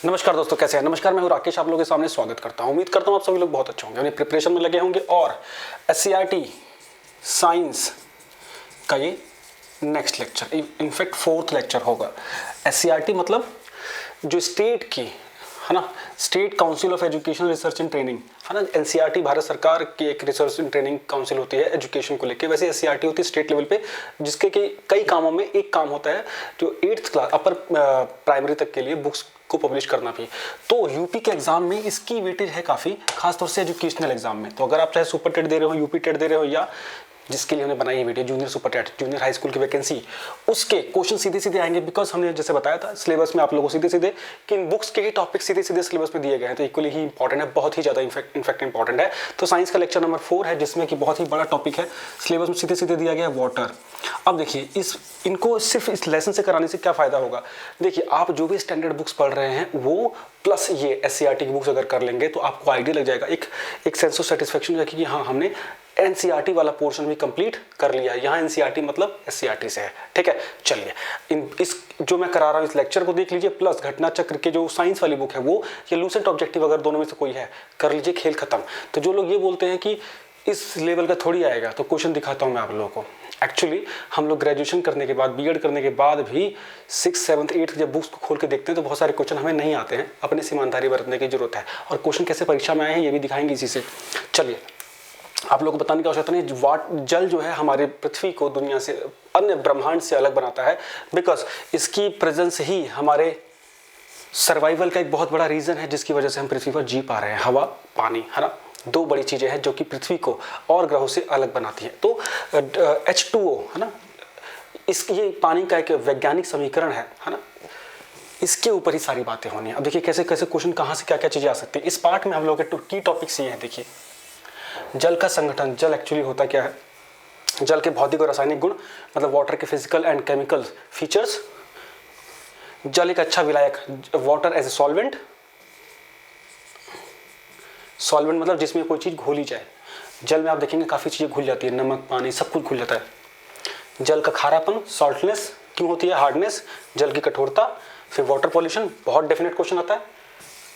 नमस्कार दोस्तों, कैसे हैं? नमस्कार, मैं हूं राकेश, आप लोगों के सामने स्वागत करता हूं। उम्मीद करता हूं आप सभी लोग बहुत अच्छे होंगे, अपनी प्रिपरेशन में लगे होंगे और एससीईआरटी साइंस का ये next lecture, in fact 4th lecture होगा। एससीईआरटी मतलब जो स्टेट की है ना, state council of education research and training है ना। एनसीईआरटी भारत सरकार की एक रिसर्च एंड ट्रेनिंग काउंसिल होती है एजुकेशन को लेके। वैसे एससीईआरटी होती है स्टेट लेवल पे, जिसके कई कामों में एक काम होता है जो 8th क्लास अपर प्राइमरी तक के लिए बुक्स को पब्लिश करना भी। तो यूपी के एग्जाम में इसकी वेटेज है काफ़ी, खासतौर से एजुकेशनल एग्जाम में। तो अगर आप चाहे सुपर टेट दे रहे हो, यूपी टेट दे रहे हो, या जिसके लिए हमने बनाई है video junior super TET, junior high school की वैकेंसी, उसके क्वेश्चन सीधे सीधे आएंगे। बिकॉज हमने जैसे बताया था सिलेबस में आप लोगों को सीधे सीधे कि इन बुक्स के ही टॉपिक सीधे सीधे सिलेबस में दिए गए हैं, तो इक्वली ही इंपॉर्टेंट है, बहुत ही ज़्यादा इनफैक्ट इंपॉर्टेंट है। तो साइंस का लेक्चर नंबर 4 है, जिसमें कि बहुत ही बड़ा टॉपिक है, सिलेबस में सीधे सीधे दिया गया है वाटर। अब देखिए, इनको सिर्फ इस लेसन से कराने से क्या फ़ायदा होगा। देखिए, आप जो भी स्टैंडर्ड बुक्स पढ़ रहे हैं वो प्लस ये एससीईआरटी की बुक्स अगर कर लेंगे तो आपको आइडिया लग जाएगा, एक सेंस ऑफ सेटिस्फेक्शन हो जाएगी कि हाँ, हमने एनसीईआरटी वाला पोर्शन भी कंप्लीट कर लिया है। यहाँ एनसीईआरटी मतलब एससीईआरटी से है, ठीक है। चलिए, इस जो मैं करा रहा हूँ इस लेक्चर को देख लीजिए, प्लस घटना चक्र के जो साइंस वाली बुक है वो, या लूसेंट ऑब्जेक्टिव अगर दोनों में से कोई है कर लीजिए, खेल खत्म। तो जो लोग ये बोलते हैं कि इस लेवल का थोड़ी आएगा, तो क्वेश्चन दिखाता हूँ मैं आप लोगों को। एक्चुअली हम लोग ग्रेजुएशन करने के बाद, बीएड करने के बाद भी 6th 7th 8th जब बुक्स को खोल के देखते हैं तो बहुत सारे क्वेश्चन हमें नहीं आते हैं। अपने से ईमानदारी बरतने की जरूरत है, और क्वेश्चन कैसे परीक्षा में आए हैं ये भी दिखाएंगे इसी से। चलिए, आप लोगों को बताने की आवश्यकता नहीं, जल जो है हमारे पृथ्वी को दुनिया से, अन्य ब्रह्मांड से अलग बनाता है। बिकॉज इसकी प्रेजेंस ही हमारे सर्वाइवल का एक बहुत बड़ा रीज़न है, जिसकी वजह से हम पृथ्वी पर जी पा रहे हैं। हवा, पानी, है ना, दो बड़ी चीज़ें हैं जो कि पृथ्वी को और ग्रहों से अलग बनाती हैं। तो H2O है ना, ये पानी का एक वैज्ञानिक समीकरण है ना, इसके ऊपर ही सारी बातें होनी है। अब देखिए कैसे कैसे क्वेश्चन, कहाँ से क्या क्या चीज़ें आ सकती हैं। इस पार्ट में हम लोग के की टॉपिक्स ये हैं। देखिए, जल का संगठन। जल एक्चुअली होता क्या है, जल के भौतिक और रासायनिक गुण, मतलब वाटर के फिजिकल एंड केमिकल फीचर्स। जल एक अच्छा विलायक, water as a solvent. Solvent मतलब जिसमें कोई चीज़ घोली जाए। जल में आप देखेंगे काफ़ी चीज़ें घुल जाती है, नमक, पानी, सब कुछ घुल जाता है। जल का खारापन, सॉल्टनेस क्यों होती है, हार्डनेस। जल की कठोरता। फिर वाटर पॉल्यूशन, बहुत डेफिनेट क्वेश्चन आता है।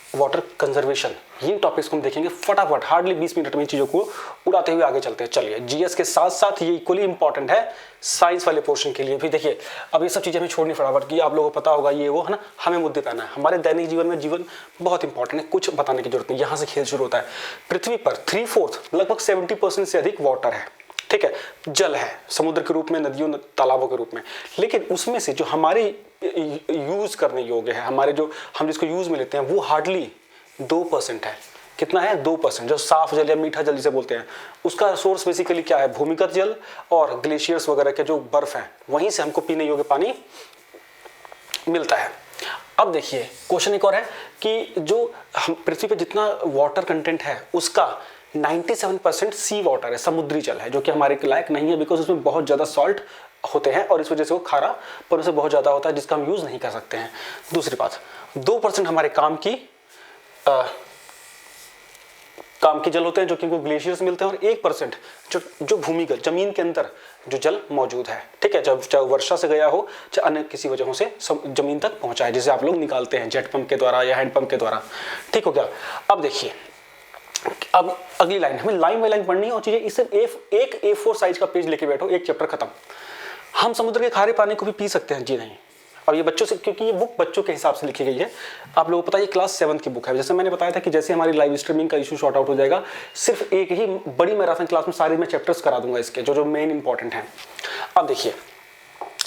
वाटर कंजर्वेशन, ये टॉपिक्स को हम देखेंगे फटाफट, हार्डली 20 मिनट में चीज़ों को उड़ाते हुए आगे चलते हैं। चलिए, जीएस के साथ साथ ये इक्वली इंपॉर्टेंट है साइंस वाले पोर्शन के लिए भी। देखिए, अब ये सब चीज़ें हमें छोड़नी फटाफट की, आप लोगों को पता होगा ये वो है ना, हमें मुद्दे पे आना है। हमारे दैनिक जीवन में जीवन बहुत इंपॉर्टेंट है, कुछ बताने की जरूरत नहीं, यहाँ से खेल शुरू होता है। पृथ्वी पर 3/4 लगभग 70% से अधिक वाटर है, ठीक है, जल है, समुद्र के रूप में, नदियों तालाबों के रूप में। लेकिन उसमें से जो हमारे यूज करने योग्य है, हमारे जो हम जिसको यूज में लेते हैं, वो हार्डली 2% है। कितना है? 2%। जो साफ जल या मीठा जल जिसे बोलते हैं, उसका सोर्स बेसिकली क्या है, भूमिगत जल और ग्लेशियर्स वगैरह के जो बर्फ है, वहीं से हमको पीने योग्य पानी मिलता है। अब देखिए, क्वेश्चन एक और है कि जो हम पृथ्वी पे जितना वाटर कंटेंट है उसका 97% सी वाटर है, समुद्री जल है, जो कि हमारे लायक नहीं है। बिकॉज उसमें बहुत ज़्यादा सॉल्ट होते हैं और इस वजह से वो खारा पर उसे बहुत ज़्यादा होता है, जिसका हम यूज़ नहीं कर सकते हैं। दूसरी बात, 2% हमारे काम की जल होते हैं, जो कि इनको ग्लेशियर्स मिलते हैं, और 1% जो भूमिगत जमीन के अंदर जो जल मौजूद है, ठीक है, जब चाहे वर्षा से गया हो, चाहे अन्य किसी वजहों से जमीन तक पहुंचा है, जिसे आप लोग निकालते हैं जेट पंप के द्वारा या हैंड पंप के द्वारा। ठीक हो गया। अब देखिए, अब अगली लाइन, हमें लाइन बाई लाइन पढ़नी है और चीजें, इससे एक A4 साइज का पेज लेके बैठो, एक चैप्टर खत्म। हम समुद्र के खारे पानी को भी पी सकते हैं, जी नहीं। और ये बच्चों से, क्योंकि ये बुक बच्चों के हिसाब से लिखी गई है, आप लोगों को पता है ये क्लास 7 की बुक है। जैसे मैंने बताया था कि जैसे हमारी लाइव स्ट्रीमिंग का इशू शॉर्ट आउट हो जाएगा, सिर्फ एक ही बड़ी मैराथन क्लास में सारे मैं चैप्टर्स करा दूंगा इसके, जो मेन इंपॉर्टेंट हैं। अब देखिए,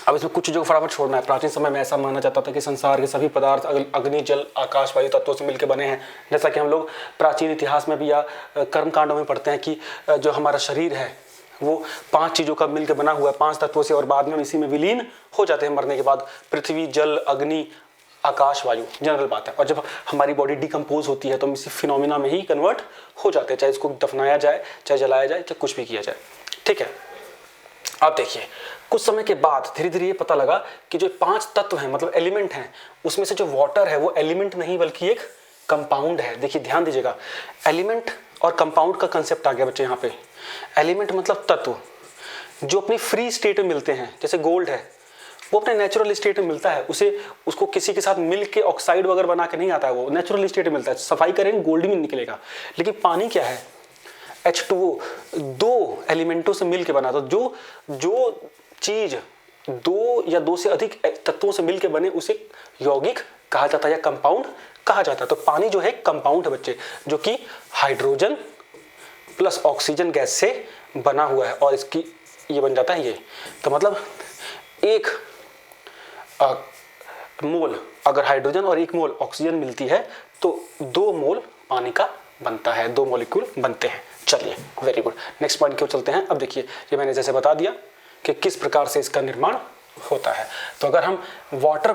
अब इसमें कुछ चीज़ों को फटाफट छोड़ना है। प्राचीन समय में ऐसा माना जाता था कि संसार के सभी पदार्थ अग्नि, जल, आकाश, वायु तत्वों से मिलकर बने हैं। जैसा कि हम लोग प्राचीन इतिहास में भी या कर्मकांडों में पढ़ते हैं कि जो हमारा शरीर है वो 5 चीज़ों का मिलकर बना हुआ है, 5 तत्वों से, और बाद में हम इसी में विलीन हो जाते हैं मरने के बाद। पृथ्वी, जल, अग्नि, आकाश, वायु, जनरल बात है। और जब हमारी बॉडी डिकम्पोज होती है तो हम इसी फिनोमिना में ही कन्वर्ट हो जाते हैं, चाहे इसको दफनाया जाए, चाहे जलाया जाए, चाहे कुछ भी किया जाए, ठीक है। अब देखिए, कुछ समय के बाद धीरे धीरे ये पता लगा कि जो 5 तत्व हैं, मतलब एलिमेंट हैं, उसमें से जो वाटर है वो एलिमेंट नहीं बल्कि एक कंपाउंड है। देखिए, ध्यान दीजिएगा, एलिमेंट और कंपाउंड का कंसेप्ट आ गया बच्चे यहाँ पे। एलिमेंट मतलब तत्व जो अपनी फ्री स्टेट में मिलते हैं, जैसे गोल्ड है, वो अपने नेचुरल स्टेट में मिलता है, उसको किसी के साथ मिल के ऑक्साइड वगैरह बना के नहीं आता है, वो नेचुरल स्टेट में मिलता है, सफाई करेंगे गोल्ड में निकलेगा। लेकिन पानी क्या है, H2O, दो एलिमेंटों से मिल के बना, तो जो चीज दो या दो से अधिक तत्वों से मिलकर बने उसे यौगिक कहा जाता है या कंपाउंड कहा जाता है। तो पानी जो है कंपाउंड है बच्चे, जो कि हाइड्रोजन प्लस ऑक्सीजन गैस से बना हुआ है, और इसकी ये बन जाता है ये। तो मतलब एक मोल अगर हाइड्रोजन और एक मोल ऑक्सीजन मिलती है तो 2 मोल पानी का बनता है, 2 मॉलिक्यूल बनते हैं। चलिए वेरी गुड, नेक्स्ट पॉइंट की ओर चलते हैं। अब देखिए ये मैंने जैसे बता दिया कि किस प्रकार से इसका निर्माण होता है। तो अगर हम वाटर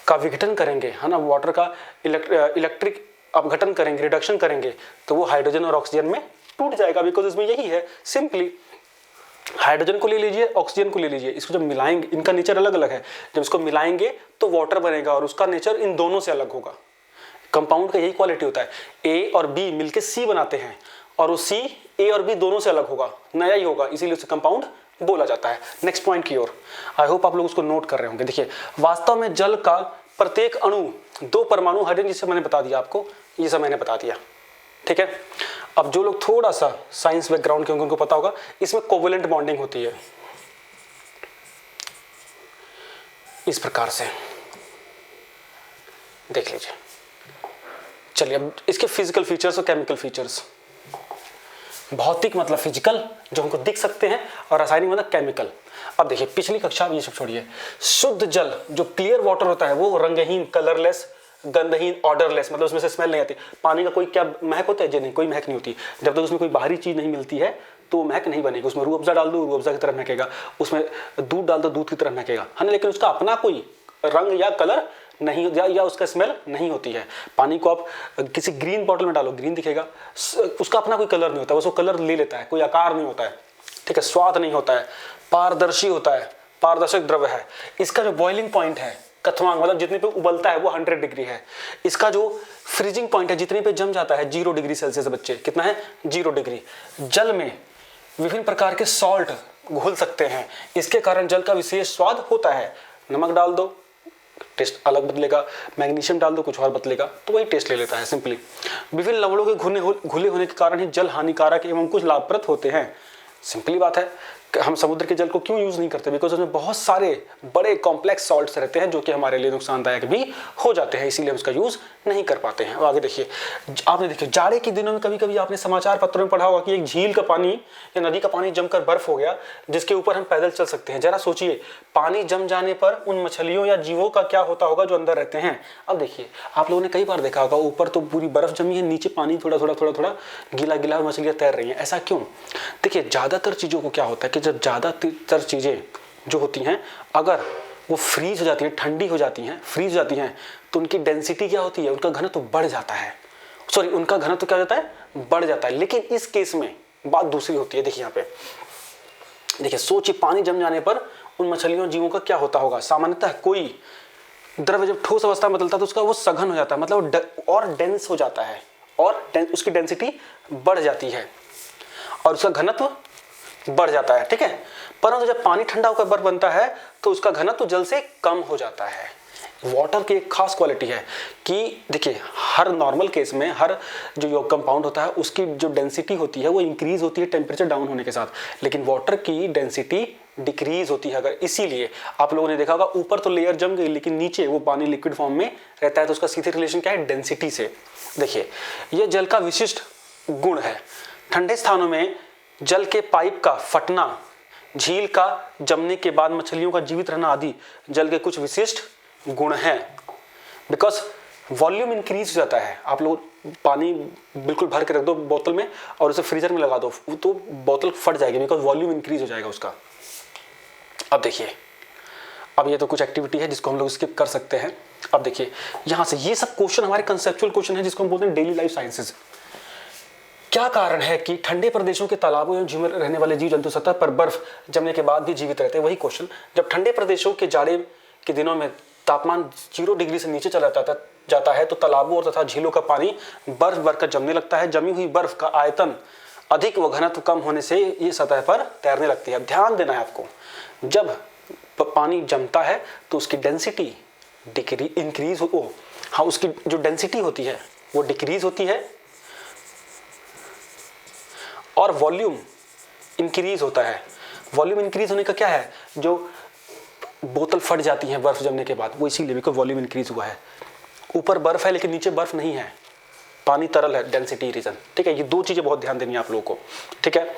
का विघटन करेंगे, है ना, वाटर का इलेक्ट्रिक अपघटन करेंगे, रिडक्शन करेंगे, तो वो हाइड्रोजन और ऑक्सीजन में टूट जाएगा, बिकॉज इसमें यही है, सिंपली हाइड्रोजन को ले लीजिए, ऑक्सीजन को ले लीजिए, इसको जब मिलाएंगे, इनका नेचर अलग अलग है, जब इसको मिलाएंगे तो वाटर बनेगा और उसका नेचर इन दोनों से अलग होगा। कंपाउंड का यही क्वालिटी होता है, ए और बी मिलके सी बनाते हैं और वो सी ए और बी दोनों से अलग होगा, नया ही होगा, इसीलिए उसे कंपाउंड बोला जाता है। नेक्स्ट पॉइंट की ओर, आई होप आप लोग उसको नोट कर रहे होंगे। देखिए वास्तव में जल का प्रत्येक अणु 2 परमाणु हाइड्रोजन, जिससे मैंने बता दिया आपको, ये सब मैंने बता दिया, ठीक है। अब जो लोग थोड़ा सा साइंस बैकग्राउंड के होंगे उनको पता होगा, इसमें कोवेलेंट बॉन्डिंग होती है इस प्रकार से, देख लीजिए। चलिए अब इसके फिजिकल फीचर्स और केमिकल फीचर्स। भौतिक मतलब फिजिकल, जो हमको दिख सकते हैं, और रासायनिक मतलब केमिकल। अब देखिए पिछली कक्षा में ये सब छोड़िए, शुद्ध जल जो क्लियर वाटर होता है वो रंगहीन, कलरलेस, गंधहीन, ऑर्डरलेस, मतलब उसमें से स्मेल नहीं आती। पानी का कोई क्या महक होता है जी? नहीं, कोई महक नहीं होती। जब तक उसमें कोई बाहरी चीज नहीं मिलती है तो महक नहीं बनेगी। उसमें रूह अफ़ज़ा डाल दो, रूह अफ़ज़ा की तरह महकेगा, उसमें दूध डाल दो, दूध की तरह महकेगा, है ना, लेकिन उसका अपना कोई रंग या कलर नहीं, या उसका स्मेल नहीं होती है। पानी को आप किसी ग्रीन बॉटल में डालो, ग्रीन दिखेगा, उसका अपना कोई कलर नहीं होता, बस वो कलर ले लेता है, कोई आकार नहीं होता है, ठीक है, स्वाद नहीं होता है, पारदर्शी होता है, पारदर्शक द्रव्य है। इसका जो बॉइलिंग पॉइंट है, कथवांग मतलब जितने पे उबलता है वो 100 डिग्री है। इसका जो फ्रीजिंग पॉइंट है, जितने पे जम जाता है, 0 डिग्री सेल्सियस। बच्चे कितना है? 0 डिग्री। जल में विभिन्न प्रकार के सॉल्ट घुल सकते हैं, इसके कारण जल का विशेष स्वाद होता है। नमक डाल दो, टेस्ट अलग बदलेगा, मैग्नीशियम डाल दो, कुछ और बदलेगा, तो वही टेस्ट ले लेता है सिंपली। विभिन्न लवणों के घुले होने के कारण ही जल हानिकारक एवं कुछ लाभप्रद होते हैं। सिंपली बात है, हम समुद्र के जल को क्यों यूज नहीं करते? बिकॉज उसमें बहुत सारे बड़े कॉम्प्लेक्स सॉल्ट्स रहते हैं जो कि हमारे लिए नुकसानदायक भी हो जाते हैं, इसीलिए हम उसका यूज नहीं कर पाते हैं। आगे देखिए, आपने देखिए जाड़े के दिनों में कभी कभी आपने समाचार पत्रों में पढ़ा होगा कि एक झील का पानी या नदी का पानी जमकर बर्फ हो गया, जिसके ऊपर हम पैदल चल सकते हैं। जरा सोचिए, पानी जम जाने पर उन मछलियों या जीवों का क्या होता होगा जो अंदर रहते हैं। अब देखिए, आप लोगों ने कई बार देखा होगा, ऊपर तो पूरी बर्फ जमी है, नीचे पानी थोड़ा थोड़ा गीला गीला, मछलियां तैर रही हैं। ऐसा क्यों? देखिए, ज्यादातर चीजों को क्या होता है कि जब ज्यादातर चीजें जो होती हैं, अगर वो फ्रीज हो जाती हैं, ठंडी हो जाती हैं, फ्रीज हो जाती हैं, तो उनकी डेंसिटी क्या होती है? उनका घनत्व बढ़ जाता है। सॉरी, उनका घनत्व क्या हो जाता है? बढ़ जाता है। लेकिन इस केस में बात दूसरी होती है। देखिए यहाँ पे, देखिए सोचिए, पानी जम जाने पर उन मछलियों जीवों का क्या होता होगा? सामान्यतः कोई द्रव्य जब ठोस अवस्था में बदलता है तो उसका वो सघन हो जाता है, मतलब और डेंस हो जाता है, और उसकी डेंसिटी बढ़ जाती है और उसका घनत्व बढ़ जाता है, ठीक है। परंतु जब पानी ठंडा होकर बर्फ बनता है तो उसका घनत्व जल से कम हो जाता है। वाटर की एक खास क्वालिटी है कि देखिए, हर नॉर्मल केस में हर जो योग कंपाउंड होता है उसकी जो डेंसिटी होती है वो इंक्रीज होती है टेम्परेचर डाउन होने के साथ, लेकिन वाटर की डेंसिटी डिक्रीज होती है। अगर इसीलिए आप लोगों ने देखा होगा, ऊपर तो लेयर जम गई लेकिन नीचे वो पानी लिक्विड फॉर्म में रहता है, तो उसका सीधे रिलेशन क्या है? डेंसिटी से। देखिए, यह जल का विशिष्ट गुण है। ठंडे स्थानों में जल के पाइप का फटना, झील का जमने के बाद मछलियों का जीवित रहना आदि जल के कुछ विशिष्ट गुण हैं। बिकॉज वॉल्यूम इंक्रीज हो जाता है। आप लोग पानी बिल्कुल भर के रख दो बोतल में और उसे फ्रीजर में लगा दो, तो बोतल फट जाएगी, बिकॉज वॉल्यूम इंक्रीज हो जाएगा उसका। अब देखिए, अब ये तो कुछ एक्टिविटी है जिसको हम लोग स्किप कर सकते हैं। अब देखिए यहां से, ये सब क्वेश्चन हमारे कंसेप्चुअल क्वेश्चन है जिसको हम बोलते हैं डेली लाइफ साइंसेज। क्या कारण है कि ठंडे प्रदेशों के तालाबों में झीलों में रहने वाले जीव जंतु सतह पर बर्फ जमने के बाद भी जीवित रहते हैं? वही क्वेश्चन, जब ठंडे प्रदेशों के जाड़े के दिनों में तापमान 0 डिग्री से नीचे चला जाता है तो तालाबों और तथा झीलों का पानी बर्फ बनकर जमने लगता है। जमी हुई बर्फ का आयतन अधिक व घनत्व कम होने से ये सतह पर तैरने लगती है। ध्यान देना है आपको, जब पानी जमता है तो उसकी डेंसिटी इंक्रीज हो, हाँ उसकी जो डेंसिटी होती है वो डिक्रीज होती है और वॉल्यूम इंक्रीज होता है। वॉल्यूम इंक्रीज होने का क्या है, जो बोतल फट जाती है बर्फ जमने के बाद, वो इसीलिए बिकॉज वॉल्यूम इंक्रीज हुआ है। ऊपर बर्फ है लेकिन नीचे बर्फ नहीं है, पानी तरल है, डेंसिटी रीजन। ठीक है, ये दो चीजें बहुत ध्यान देनी है आप लोगों को। ठीक है,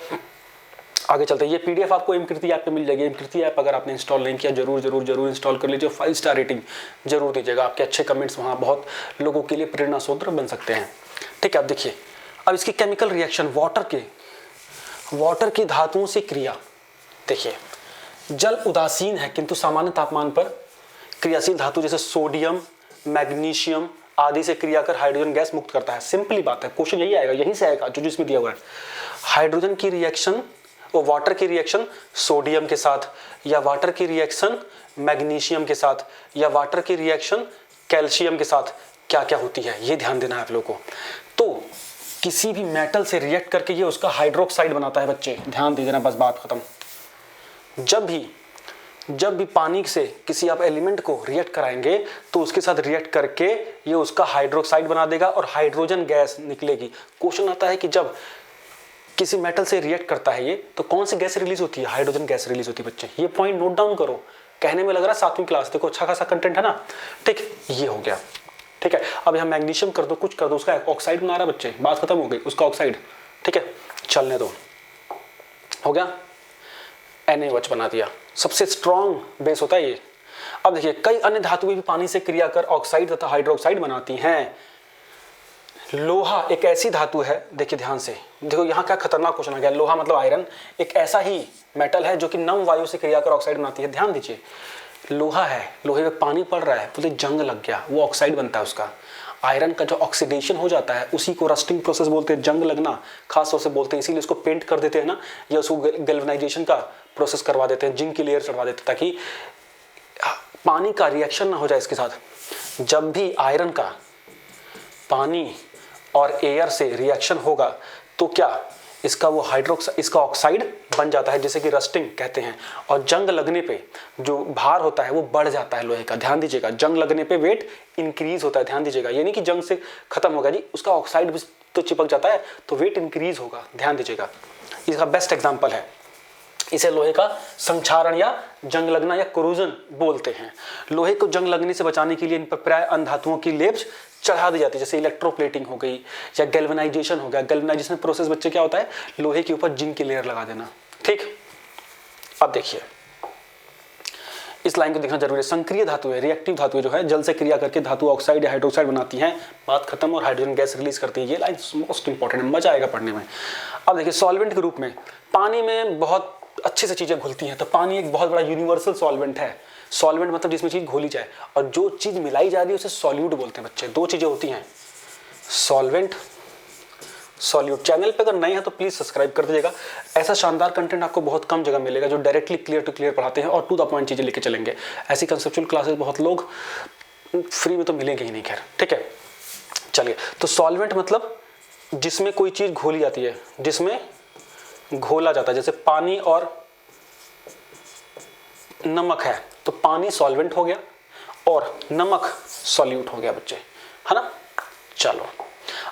आगे चलते हैं। ये पीडीएफ आपको एमकृति ऐप पे मिल जाएगी। एमकृति ऐप अगर आपने इंस्टॉल नहीं किया जरूर जरूर जरूर इंस्टॉल कर लीजिए। 5 स्टार रेटिंग जरूर दीजिएगा, आपके अच्छे कमेंट्स वहाँ बहुत लोगों के लिए प्रेरणा स्रोत बन सकते हैं। ठीक है, अब देखिए अब इसकी केमिकल रिएक्शन वाटर की धातुओं से क्रिया। देखिए जल उदासीन है किंतु सामान्य तापमान पर क्रियाशील धातु जैसे सोडियम, मैग्नीशियम आदि से क्रिया कर हाइड्रोजन गैस मुक्त करता है। सिंपली बात है, क्वेश्चन यही आएगा, यहीं से आएगा जो जिसमें दिया हुआ है। हाइड्रोजन की रिएक्शन और वाटर की रिएक्शन सोडियम के साथ, या वाटर की रिएक्शन मैग्नीशियम के साथ, या वाटर की रिएक्शन कैल्शियम के साथ क्या क्या होती है, ये ध्यान देना है आप लोगों को। तो किसी भी मेटल से रिएक्ट करके ये उसका हाइड्रोक्साइड बनाता है बच्चे, ध्यान दे देना, बस बात खत्म। जब भी पानी से किसी आप एलिमेंट को रिएक्ट कराएंगे तो उसके साथ रिएक्ट करके ये उसका हाइड्रोक्साइड बना देगा और हाइड्रोजन गैस निकलेगी। क्वेश्चन आता है कि जब किसी मेटल से रिएक्ट करता है ये तो कौन सी गैस रिलीज होती है, हाइड्रोजन गैस रिलीज होती है बच्चे। ये पॉइंट नोट डाउन करो, कहने में लग रहा है 7वीं क्लास, देखो अच्छा खासा कंटेंट है ना। ठीक, ये हो गया। ठीक है, अब यहाँ मैग्नीशियम कर दो, कुछ कर दो, उसका ऑक्साइड बना रहा है बच्चे, बात खत्म हो गई, उसका ऑक्साइड। ठीक है, चलने दो, हो गया, NaOH बना दिया, सबसे स्ट्रॉन्ग बेस होता है ये। अब देखिए कई अन्य धातुएं भी पानी से क्रिया कर ऑक्साइड तथा हाइड्रोक्साइड बनाती हैं। लोहा एक ऐसी धातु है, देखिए ध्यान से, देखो यहाँ क्या खतरनाक क्वेश्चन आ गया। लोहा मतलब आयरन एक ऐसा ही मेटल है जो कि नम वायु से क्रिया कर ऑक्साइड बनाती है। ध्यान दीजिए, लोहा है, लोहे में पानी पड़ रहा है, बोलते जंग लग गया, वो ऑक्साइड बनता है उसका। आयरन का जो ऑक्सीडेशन हो जाता है उसी को रस्टिंग प्रोसेस बोलते हैं, जंग लगना खास तौर से बोलते हैं, इसीलिए उसको पेंट कर देते हैं ना, या उसको गैल्वेनाइजेशन का प्रोसेस करवा देते हैं, जिंक की लेयर चढ़वा देते हैं ताकि पानी का रिएक्शन ना हो जाए इसके साथ। जब भी आयरन का पानी और एयर से रिएक्शन होगा तो क्या इसका वो इसका ऑक्साइड बन जाता है, जैसे कि रस्टिंग कहते हैं। और जंग लगने पे जो भार होता है वो बढ़ जाता है लोहे का। ध्यान दीजिएगा, जंग लगने पे वेट इंक्रीज होता है। ध्यान दीजिएगा, ये नहीं कि जंग से खत्म होगा जी, उसका ऑक्साइड भी तो चिपक जाता है तो वेट इंक्रीज होगा। ध्यान दीजिएगा, इसका बेस्ट एग्जाम्पल है, इसे लोहे का संक्षारण या जंग लगना या कोरोजन बोलते हैं। लोहे को जंग लगने से बचाने के लिए इन पर प्राय अन्य धातुओं की लेप्स चढ़ा दी जाती है, जैसे इलेक्ट्रोप्लेटिंग हो गई या गैल्वेनाइजेशन हो गया। गैल्वेनाइजेशन प्रोसेस बच्चे क्या होता है, लोहे के ऊपर जिंक की लेयर लगा देना। ठीक, अब देखिए इस लाइन को देखना जरूरी है। संक्रिय धातु है, रिएक्टिव धातु जो है जल से क्रिया करके धातु ऑक्साइड या हाइड्रोक्साइड बनाती हैं, बात खत्म, और हाइड्रोजन गैस रिलीज करती है। ये लाइन मोस्ट इंपॉर्टेंट है, मजा आएगा पढ़ने में। अब देखिए सॉल्वेंट के रूप में पानी में बहुत अच्छे से चीजें घुलती हैं, तो पानी एक बहुत बड़ा यूनिवर्सल सॉल्वेंट है। सॉल्वेंट मतलब जिसमें चीज घोली जाए, और जो चीज मिलाई जा रही है उसे सॉल्यूट बोलते हैं बच्चे। दो चीजें होती हैं, सॉल्वेंट, सॉल्यूट। चैनल पे अगर नए हैं तो प्लीज सब्सक्राइब कर दीजिएगा, ऐसा शानदार कंटेंट आपको बहुत कम जगह मिलेगा जो डायरेक्टली क्लियर टू क्लियर पढ़ाते हैं और टू द पॉइंट चीजें लेके चलेंगे। ऐसी कंसेप्चुअल क्लासेस बहुत लोग फ्री में तो मिलेंगे ही नहीं, खैर ठीक है। चलिए, तो सॉल्वेंट मतलब जिसमें कोई चीज घोली जाती है, जिसमें घोला जाता है, जैसे पानी और नमक है तो पानी सॉल्वेंट हो गया और नमक सॉल्यूट हो गया बच्चे, है ना। चलो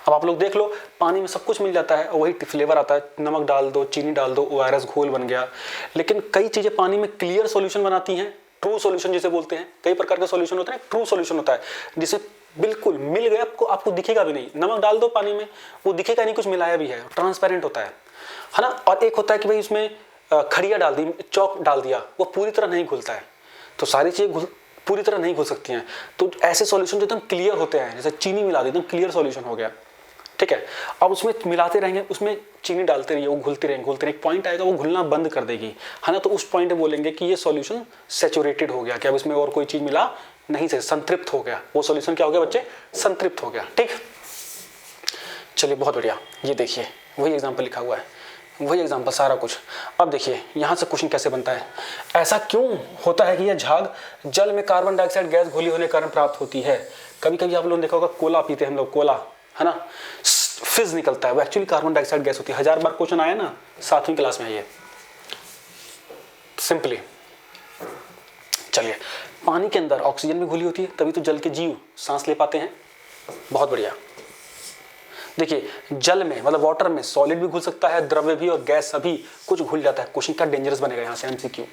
अब आप लोग देख लो, पानी में सब कुछ मिल जाता है और वही फ्लेवर आता है, नमक डाल दो, चीनी डाल दो, ORS घोल बन गया। लेकिन कई चीजें पानी में क्लियर सॉल्यूशन बनाती हैं, ट्रू सॉल्यूशन जिसे बोलते हैं। कई प्रकार के सॉल्यूशन होते हैं, ट्रू सॉल्यूशन होता है जिसे बिल्कुल मिल गया, आपको दिखेगा भी नहीं। नमक डाल दो पानी में, वो दिखेगा नहीं कुछ मिलाया भी है, ट्रांसपेरेंट होता है ना। और एक होता है कि भाई उसमें खड़िया डाल दी, चौक डाल दिया, वो पूरी तरह नहीं घुलता है। तो सारी चीजें पूरी तरह नहीं घुल सकती हैं। तो ऐसे सॉल्यूशन जो एकदम क्लियर होते हैं, जैसे चीनी मिला दी, एकदम क्लियर सॉल्यूशन हो गया, ठीक है। अब उसमें मिलाते रहेंगे, उसमें चीनी डालते रहिए, वो घुलते रहेंगे, एक पॉइंट आएगा वो घुलना बंद कर देगी, है ना। तो उस पॉइंट पे बोलेंगे कि ये सॉल्यूशन सैचुरेटेड हो गया, कि अब इसमें और कोई चीज मिला नहीं, से संतृप्त हो गया। वो सॉल्यूशन क्या हो गया बच्चे, संतृप्त हो गया, ठीक। चलिए बहुत बढ़िया, ये देखिए वही एग्जाम्पल लिखा हुआ है, वही एग्जाम्पल सारा कुछ। अब देखिए यहाँ से क्वेश्चन कैसे बनता है। ऐसा क्यों होता है कि यह झाग जल में कार्बन डाइऑक्साइड गैस घुली होने के कारण प्राप्त होती है। कभी कभी आप लोगों ने देखा होगा कोला पीते हैं हम लोग, कोला, है ना, फिज निकलता है, वो एक्चुअली कार्बन डाइऑक्साइड गैस होती है। 1000 बार क्वेश्चन आया ना 7वीं क्लास में। ये सिंपली चलिए, पानी के अंदर ऑक्सीजन भी घुली होती है, तभी तो जल के जीव सांस ले पाते हैं। बहुत बढ़िया। देखिए, जल में मतलब वाटर में सॉलिड भी घुल सकता है, द्रव्य भी और गैस सभी कुछ घुल जाता है। क्वेश्चन का डेंजरस बनेगा यहाँ से एमसीक्यू।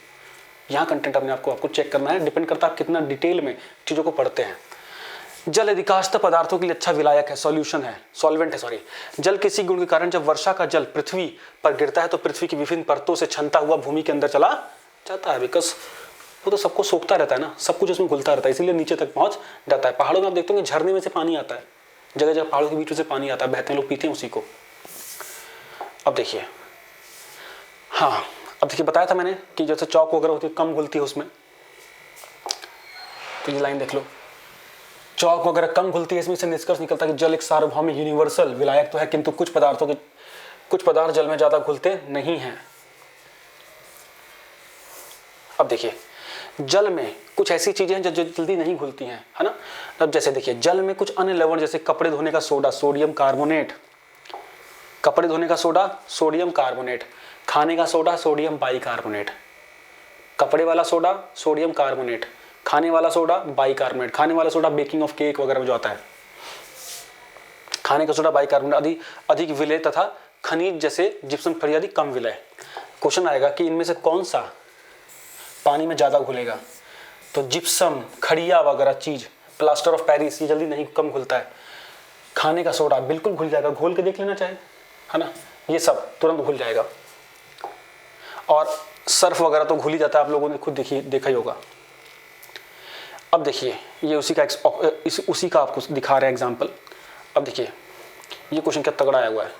यहाँ कंटेंट अपने आपको चेक करना है, डिपेंड करता है आप कितना डिटेल में चीज़ों को पढ़ते हैं। जल अधिकांशतः पदार्थों के लिए अच्छा विलायक है, सॉल्यूशन है, सॉल्वेंट है सॉरी। जल किसी गुण के कारण जब वर्षा का जल पृथ्वी पर गिरता है तो पृथ्वी की विभिन्न परतों से छनता हुआ भूमि के अंदर चला जाता है। बिकॉज वो तो सबको सोखता रहता है ना, सब कुछ उसमें घुलता रहता है, इसीलिए नीचे तक पहुंच जाता है। पहाड़ों में आप देखते होंगे झरने में से पानी आता है, जगह जगह पहाड़ों के बीच से पानी आता है, बहते हैं, लोग पीते हैं उसी को। अब देखिए, हाँ अब देखिए, बताया था मैंने कि जैसे चौक वगैरह होती है कम घुलती है उसमें, तो ये लाइन देख लो, चौक वगैरह कम घुलती है। इसमें से निष्कर्ष निकलता है कि जल एक सार्वभौमिक यूनिवर्सल विलायक तो है, किंतु कुछ पदार्थ जल में ज्यादा घुलते नहीं हैं। अब देखिए, जल में कुछ ऐसी चीजें हैं जो जल्दी नहीं घुलती हैं, है ना। अब जैसे देखिए, जल में कुछ अन्य लवण जैसे कपड़े धोने का सोडा, सोडियम कार्बोनेट, कपड़े धोने का सोडा सोडियम कार्बोनेट, खाने का सोडा सोडियम बाइकार्बोनेट, कपड़े वाला सोडा सोडियम कार्बोनेट, खाने वाला सोडा बाइकार्बोनेट, खाने वाला सोडा बेकिंग ऑफ केक वगैरह में जो आता है, खाने का सोडा बाइकार्बोनेट अधिक विलय तथा खनिज जैसे जिप्सम फरियादी कम विलय। क्वेश्चन आएगा कि इनमें से कौन सा पानी में ज्यादा घुलेगा, तो जिप्सम, खड़िया वगैरह चीज, प्लास्टर ऑफ पेरिस, ये जल्दी नहीं कम घुलता है। खाने का सोडा बिल्कुल घुल जाएगा, घोल के देख लेना चाहे, है ना, ये सब तुरंत घुल जाएगा। और सर्फ वगैरह तो घुल ही जाता है, आप लोगों ने खुद देखा ही होगा। अब देखिए, ये उसी का आपको दिखा रहे हैं एग्जाम्पल। अब देखिए, ये क्वेश्चन क्या तगड़ा आया हुआ है।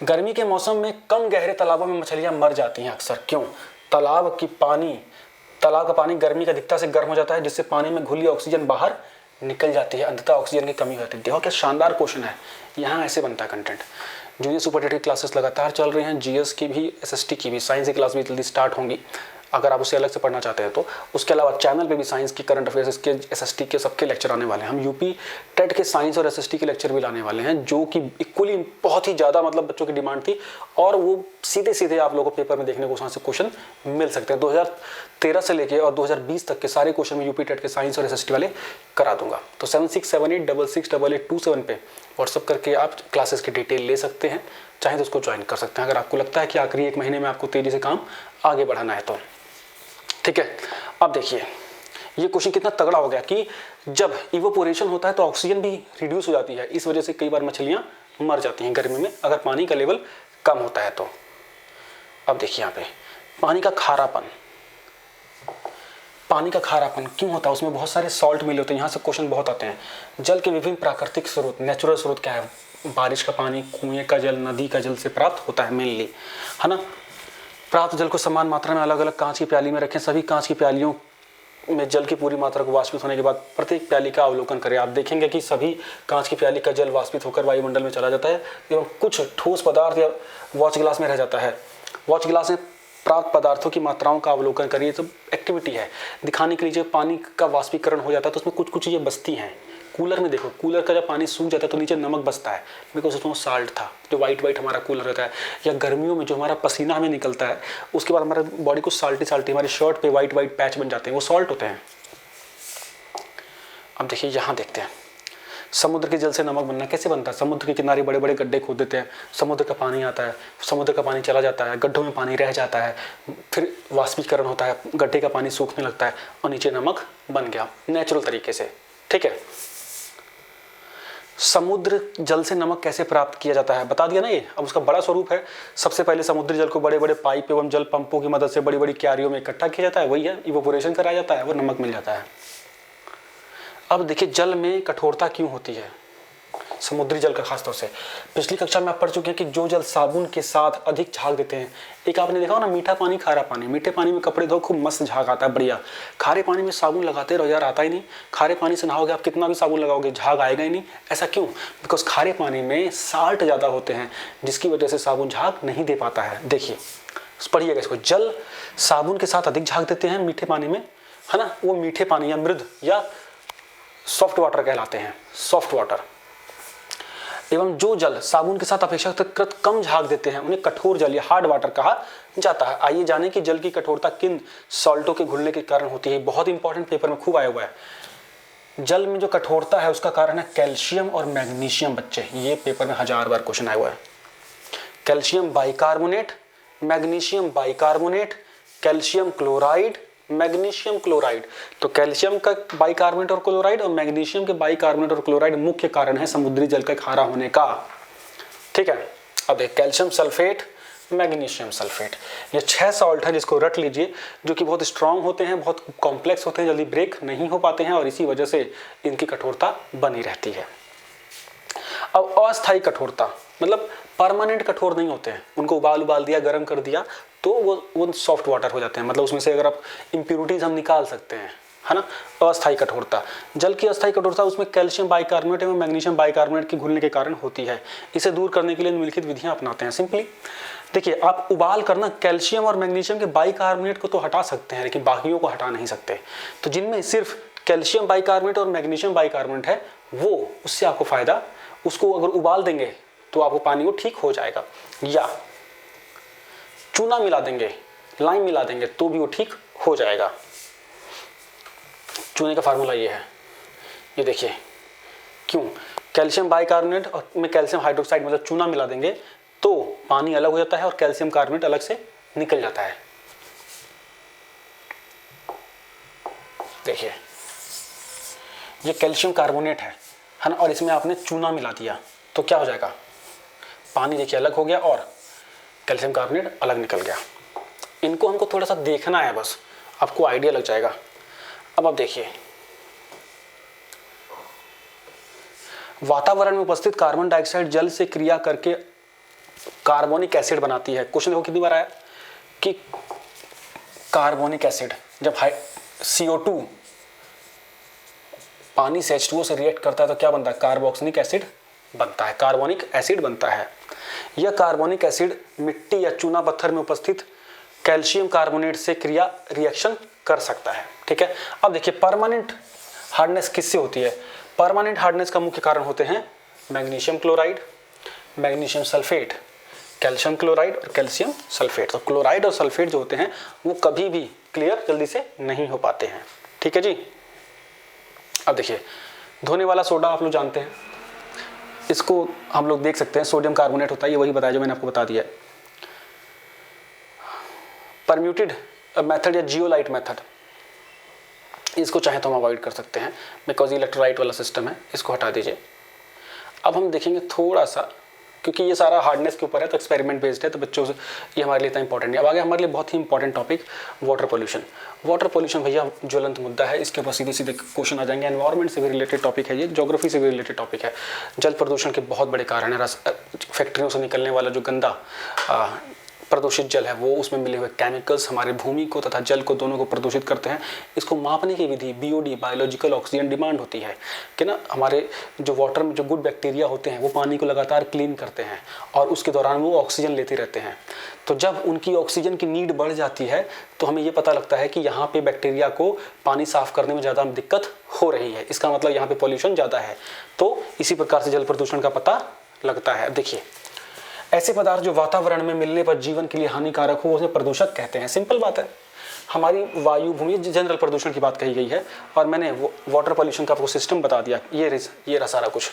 गर्मी के मौसम में कम गहरे तालाबों में मछलियां मर जाती हैं अक्सर, क्यों? तालाब का पानी गर्मी की अधिकता से गर्म हो जाता है, जिससे पानी में घुली ऑक्सीजन बाहर निकल जाती है, अंततः ऑक्सीजन की कमी होती है। देखो क्या शानदार क्वेश्चन है, यहाँ ऐसे बनता है कंटेंट। जूनियर सुपरटेटिव क्लासेस लगातार चल रही हैं, जीएस की भी, एसएसटी की भी, साइंस की क्लास भी जल्दी स्टार्ट होंगी। अगर आप उसे अलग से पढ़ना चाहते हैं तो उसके अलावा चैनल पे भी साइंस की, करंट अफेयर्स के, एसएसटी के सबके लेक्चर आने वाले हैं। हम यूपी टेट के साइंस और एसएसटी के लेक्चर भी लाने वाले हैं, जो कि इक्वली बहुत ही ज़्यादा मतलब बच्चों की डिमांड थी, और वो सीधे सीधे आप लोगों को पेपर में देखने को वहाँ से क्वेश्चन मिल सकते हैं। 2013 से लेके और 2020 तक के सारे क्वेश्चन में यूपी टेट के साइंस और एसएसटी वाले करा दूंगा। तो 7678668827 पे व्हाट्सअप करके आप क्लासेस की डिटेल ले सकते हैं, चाहे तो उसको ज्वाइन कर सकते हैं, अगर आपको लगता है कि आखिरी 1 महीने में आपको तेजी से काम आगे बढ़ाना है तो। ठीक है, अब देखिए, ये क्वेश्चन कितना तगड़ा हो गया कि जब इवोपोरेशन होता है तो ऑक्सीजन भी रिड्यूस हो जाती है, इस वजह से कई बार मछलियां मर जाती हैं गर्मी में, अगर पानी का लेवल कम होता है तो। अब देखिए, यहाँ पे पानी का खारापन क्यों होता है? उसमें बहुत सारे सॉल्ट मिले होते हैं, यहाँ से क्वेश्चन बहुत आते हैं। जल के विभिन्न प्राकृतिक स्रोत, नेचुरल स्रोत क्या है? बारिश का पानी, कुएं का जल, नदी का जल से प्राप्त होता है मेनली, है ना। प्राप्त जल को समान मात्रा में अलग अलग कांच की प्याली में रखें, सभी कांच की प्यालियों में जल की पूरी मात्रा को वाष्पित होने के बाद प्रत्येक प्याली का अवलोकन करें। आप देखेंगे कि सभी कांच की प्याली का जल वाष्पित होकर वायुमंडल में चला जाता है एवं कुछ ठोस पदार्थ या वॉच ग्लास में रह जाता है। वॉच ग्लास में प्राप्त पदार्थों की मात्राओं का अवलोकन करिए, तो एक्टिविटी है दिखाने के लिए। जब पानी का वाष्पीकरण हो जाता है तो उसमें कुछ कुछ चीज़ें बचती हैं। कूलर में देखो, कूलर का जब पानी सूख जाता है तो नीचे नमक बचता है, बिकॉज उसमें साल्ट था, जो वाइट हमारा कूलर रहता है। या गर्मियों में जो हमारा पसीना हमें निकलता है, उसके बाद हमारे बॉडी को साल्टी हमारी शर्ट पे वाइट पैच बन जाते हैं, वो सॉल्ट होते हैं। अब देखिए, यहाँ देखते हैं समुद्र के जल से नमक बनना कैसे बनता है। समुद्र के किनारे बड़े बड़े गड्ढे खोद देते हैं, समुद्र का पानी आता है, समुद्र का पानी चला जाता है, गड्ढों में पानी रह जाता है, फिर वाष्पीकरण होता है, गड्ढे का पानी सूखने लगता है और नीचे नमक बन गया नेचुरल तरीके से। ठीक है, समुद्र जल से नमक कैसे प्राप्त किया जाता है बता दिया ना ये। अब उसका बड़ा स्वरूप है, सबसे पहले समुद्री जल को बड़े बड़े पाइप एवं जल पंपों की मदद से बड़ी बड़ी क्यारियों में इकट्ठा किया जाता है, वही है इवोपोरेशन कराया जाता है, वो नमक मिल जाता है। अब देखिए, जल में कठोरता क्यों होती है, समुद्री जल का खासतौर से। पिछली कक्षा में आप पढ़ चुके हैं कि जो जल साबुन के साथ अधिक झाग देते हैं, एक आपने देखा हो ना, मीठा पानी खारा पानी। मीठे पानी में कपड़े धो खूब मस्त झाग आता है, बढ़िया। खारे पानी में साबुन लगाते रहो यार, आता ही नहीं। खारे पानी से नहाओगे आप, कितना भी साबुन लगाओगे झाग आएगा ही नहीं। ऐसा क्यों? बिकॉज खारे पानी में साल्ट ज़्यादा होते हैं, जिसकी वजह से साबुन झाग नहीं दे पाता है। देखिए पढ़िएगा इसको, जल साबुन के साथ अधिक झाग देते हैं मीठे पानी में, है ना। वो मीठे पानी या मृद या सॉफ्ट वाटर कहलाते हैं, सॉफ्ट वाटर। एवं जो जल साबुन के साथ अपेक्षाकृत कम झाग देते हैं उन्हें कठोर जल या हार्ड वाटर कहा जाता है। आइए जानें कि जल की कठोरता किन सॉल्टों के घुलने के कारण होती है। बहुत इंपॉर्टेंट पेपर में खूब आया हुआ है। जल में जो कठोरता है उसका कारण है कैल्शियम और मैग्नीशियम। बच्चे ये पेपर में 1000 बार क्वेश्चन आया हुआ है। Calcium bicarbonate, magnesium bicarbonate, calcium chloride, magnesium chloride. तो कैल्शियम का बाइकार्बोनेट और क्लोराइड और मैग्नीशियम के बाइकार्बोनेट और क्लोराइड मुख्य कारण है समुद्री जल का खारा होने का। ठीक है, अब देख कैल्शियम सल्फेट, मैग्नीशियम सल्फेट, ये 6 सॉल्ट है जिसको रट लीजिए, जो कि बहुत स्ट्रांग होते हैं, बहुत कॉम्प्लेक्स होते हैं, जल्दी ब्रेक नहीं हो पाते हैं और इसी वजह से इनकी कठोरता बनी रहती है। अब अस्थायी कठोरता मतलब परमानेंट कठोर नहीं होते हैं, उनको उबाल दिया, गर्म कर दिया तो वो सॉफ्ट वाटर हो जाते हैं, मतलब उसमें से अगर आप इम्प्यूरिटीज हम निकाल सकते हैं, है ना। अस्थायी कठोरता, जल की अस्थायी कठोरता उसमें कैल्शियम बाइकार्बोनेट एवं मैग्नीशियम बाइकार्बोनेट के घुलने के कारण होती है। इसे दूर करने के लिए निम्नलिखित विधियां अपनाते हैं। सिंपली देखिए, आप उबाल करना कैल्शियम और मैग्नीशियम के बाइकार्बोनेट को तो हटा सकते हैं लेकिन बाकियों को हटा नहीं सकते। तो जिनमें सिर्फ कैल्शियम बाइकार्बोनेट और मैग्नीशियम बाइकार्बोनेट है वो, उससे आपको फायदा, उसको अगर उबाल देंगे तो आपको पानी वो ठीक हो जाएगा, या चूना मिला देंगे, लाइम मिला देंगे तो भी वो ठीक हो जाएगा। चूने का फार्मूला ये है, ये देखिए, क्यों, कैल्शियम बाइकार्बोनेट और में कैल्शियम हाइड्रोक्साइड मतलब चूना मिला देंगे तो पानी अलग हो जाता है और कैल्शियम कार्बोनेट अलग से निकल जाता है। देखिए ये कैल्शियम कार्बोनेट है ना, और इसमें आपने चूना मिला दिया तो क्या हो जाएगा, पानी देखिए अलग हो गया और कैल्शियम कार्बोनेट अलग निकल गया। इनको हमको थोड़ा सा देखना है, बस आपको आइडिया लग जाएगा। अब आप देखिए, वातावरण में उपस्थित कार्बन डाइऑक्साइड जल से क्रिया करके कार्बोनिक एसिड बनाती है। क्वेश्चन देखो कितनी बार आया कि कार्बोनिक एसिड, जब CO2 पानी से H2O से रिएक्ट करता है तो क्या बनता है, कार्बोक्सिलिक एसिड बनता है, कार्बोनिक एसिड बनता है। यह कार्बोनिक एसिड मिट्टी या चूना पत्थर में उपस्थित कैल्शियम कार्बोनेट से रिएक्शन कर सकता है। ठीक है, अब देखिए परमानेंट हार्डनेस किससे होती है। परमानेंट हार्डनेस का मुख्य कारण होते हैं magnesium chloride, magnesium sulphate, calcium chloride और कैल्शियम सल्फेट। तो क्लोराइड और सल्फेट जो होते हैं वो कभी भी क्लियर जल्दी से नहीं हो पाते हैं। ठीक है जी। अब देखिए धोने वाला सोडा आप लोग जानते हैं, इसको हम लोग देख सकते हैं, सोडियम कार्बोनेट होता है, ये वही बताया जो मैंने आपको बता दिया है। परम्यूटेड मेथड या जियोलाइट मेथड, इसको चाहे तो हम अवॉइड कर सकते हैं बिकॉज इलेक्ट्रोलाइट वाला सिस्टम है, इसको हटा दीजिए। अब हम देखेंगे थोड़ा सा, क्योंकि ये सारा हार्डनेस के ऊपर है तो एक्सपेरिमेंट बेस्ड है, तो बच्चों से ये हमारे लिए इतना इंपॉर्टेंट है। अब आगे हमारे लिए बहुत ही important topic water pollution. Water pollution भैया ज्वलंत मुद्दा है, इसके ऊपर सीधे सीधे क्वेश्चन आ जाएंगे। एनवायरमेंट से भी रिलेटेड टॉपिक है ये, ज्योग्राफी से भी रिलेटेड टॉपिक है। जल प्रदूषण के बहुत बड़े कारण है, फैक्ट्रियों से निकलने वाला जो गंदा प्रदूषित जल है वो, उसमें मिले हुए केमिकल्स हमारे भूमि को तथा जल को दोनों को प्रदूषित करते हैं। इसको मापने की विधि BOD, बायोलॉजिकल ऑक्सीजन डिमांड होती है कि ना, हमारे जो वाटर में जो गुड बैक्टीरिया होते हैं वो पानी को लगातार क्लीन करते हैं और उसके दौरान वो ऑक्सीजन लेते रहते हैं। तो जब उनकी ऑक्सीजन की नीड बढ़ जाती है तो हमें ये पता लगता है कि यहाँ पे बैक्टीरिया को पानी साफ करने में ज़्यादा दिक्कत हो रही है, इसका मतलब यहाँ पे पॉल्यूशन ज़्यादा है। तो इसी प्रकार से जल प्रदूषण का पता लगता है। देखिए ऐसे पदार्थ जो वातावरण में मिलने पर जीवन के लिए हानिकारक हो उसे प्रदूषक कहते हैं। सिंपल बात है, हमारी वायु, भूमि, जनरल प्रदूषण की बात कही गई है और मैंने वाटर पोल्यूशन का आपको सिस्टम बता दिया। ये रहा सारा कुछ,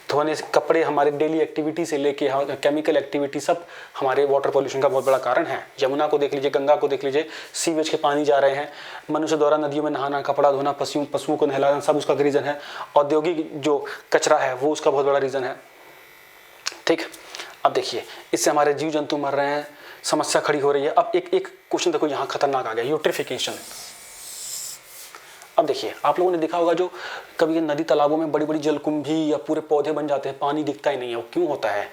धोने से कपड़े, हमारे डेली एक्टिविटी से लेके केमिकल एक्टिविटी, सब हमारे वाटर पोल्यूशन का बहुत बड़ा कारण है। यमुना को देख लीजिए, गंगा को देख लीजिए, सीवेज के पानी जा रहे हैं, मनुष्य द्वारा नदियों में नहाना, कपड़ा धोना, पशुओं को नहलाना, सब उसका रीज़न है। औद्योगिक जो कचरा है वो उसका बहुत बड़ा रीज़न है। ठीक, अब देखिए इससे हमारे जीव जंतु मर रहे हैं, समस्या खड़ी हो रही है। अब एक क्वेश्चन देखो यहाँ खतरनाक आ गया, यूट्रिफिकेशन। अब देखिए आप लोगों ने देखा होगा जो कभी नदी तालाबों में बड़ी बड़ी जलकुंभी या पूरे पौधे बन जाते हैं, पानी दिखता ही नहीं है, वो क्यों होता है?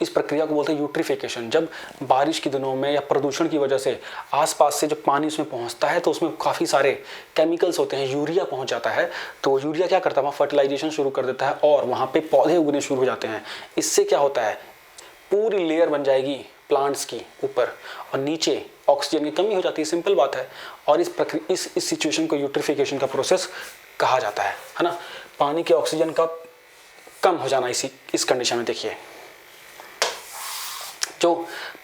इस प्रक्रिया को बोलते हैं यूट्रिफिकेशन। जब बारिश के दिनों में या प्रदूषण की वजह से आसपास से जब पानी उसमें पहुंचता है तो उसमें काफ़ी सारे केमिकल्स होते हैं, यूरिया पहुंच जाता है, तो यूरिया क्या करता है, वहाँ फर्टिलाइजेशन शुरू कर देता है और वहाँ पर पौधे उगने शुरू हो जाते हैं। इससे क्या होता है, पूरी लेयर बन जाएगी प्लांट्स की ऊपर और नीचे ऑक्सीजन की कमी हो जाती है। सिंपल बात है। और इस सिचुएशन को यूट्रिफिकेशन का प्रोसेस कहा जाता है ना। पानी के ऑक्सीजन का कम हो जाना इस कंडीशन में। देखिए जो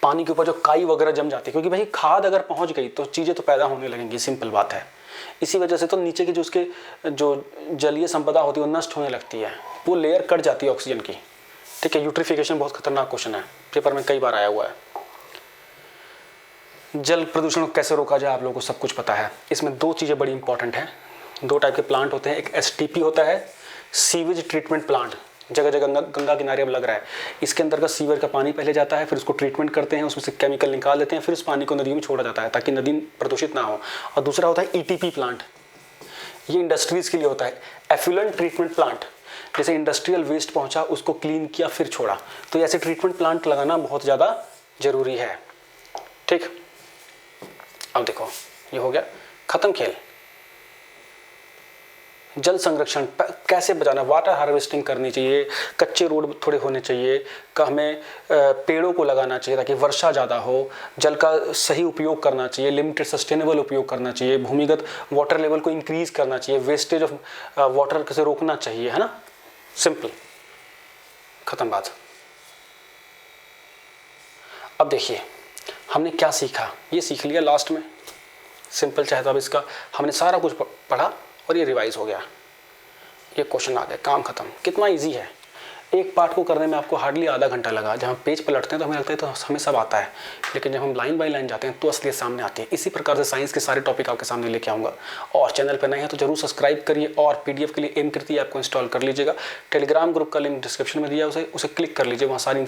पानी के ऊपर जो काई वगैरह जम जाती है, क्योंकि भाई खाद अगर पहुंच गई तो चीज़ें तो पैदा होने लगेंगी, सिंपल बात है। इसी वजह से तो नीचे की जो उसके जो जलीय संपदा होती है वो नष्ट होने लगती है, वो लेयर कट जाती है ऑक्सीजन की। ठीक है, यूट्रिफिकेशन बहुत खतरनाक क्वेश्चन है, पेपर में कई बार आया हुआ है। जल प्रदूषण को कैसे रोका जाए आप लोगों को सब कुछ पता है। इसमें दो चीज़ें बड़ी इंपॉर्टेंट हैं। दो टाइप के प्लांट होते हैं, एक STP होता है, सीवेज ट्रीटमेंट प्लांट, जगह जगह गंगा किनारे अब लग रहा है। इसके अंतर्गत सीवर का पानी पहले जाता है, फिर उसको ट्रीटमेंट करते हैं, उसमें से केमिकल निकाल लेते हैं, फिर उस पानी को नदियों में छोड़ा जाता है ताकि नदी प्रदूषित ना हो। और दूसरा होता है ETP प्लांट, ये इंडस्ट्रीज़ के लिए होता है, एफ्लुएंट ट्रीटमेंट प्लांट। जैसे इंडस्ट्रियल वेस्ट पहुंचा, उसको क्लीन किया, फिर छोड़ा। तो ऐसे ट्रीटमेंट प्लांट लगाना बहुत ज़्यादा ज़रूरी है। ठीक, अब देखो ये हो गया खत्म खेल। जल संरक्षण कैसे बचाना, वाटर हार्वेस्टिंग करनी चाहिए, कच्चे रोड थोड़े होने चाहिए, हमें पेड़ों को लगाना चाहिए ताकि वर्षा ज़्यादा हो, जल का सही उपयोग करना चाहिए, लिमिटेड सस्टेनेबल उपयोग करना चाहिए, भूमिगत वाटर लेवल को इंक्रीज करना चाहिए, वेस्टेज ऑफ वाटर से रोकना चाहिए, है ना। सिंपल, खत्म बात। अब देखिए हमने क्या सीखा, ये सीख लिया लास्ट में, सिंपल चाहे तो अब इसका हमने सारा कुछ पढ़ा और ये रिवाइज हो गया, ये क्वेश्चन आ गए, काम खत्म। कितना इजी है, एक पार्ट को करने में आपको हार्डली आधा घंटा लगा। जब हम पेज पलटते हैं तो हमें लगता है तो हमें सब आता है, लेकिन जब हम लाइन बाय लाइन जाते हैं तो असलियत सामने आती है। इसी प्रकार से साइंस के सारे टॉपिक आपके सामने लेके आऊँगा। और चैनल पर नए हैं तो जरूर सब्सक्राइब करिए, और PDF के लिए एम कृति ऐप को इंस्टॉल कर लीजिएगा। टेलीग्राम ग्रुप का लिंक डिस्क्रिप्शन में दिया, उसे क्लिक कर लीजिए, वहाँ सारी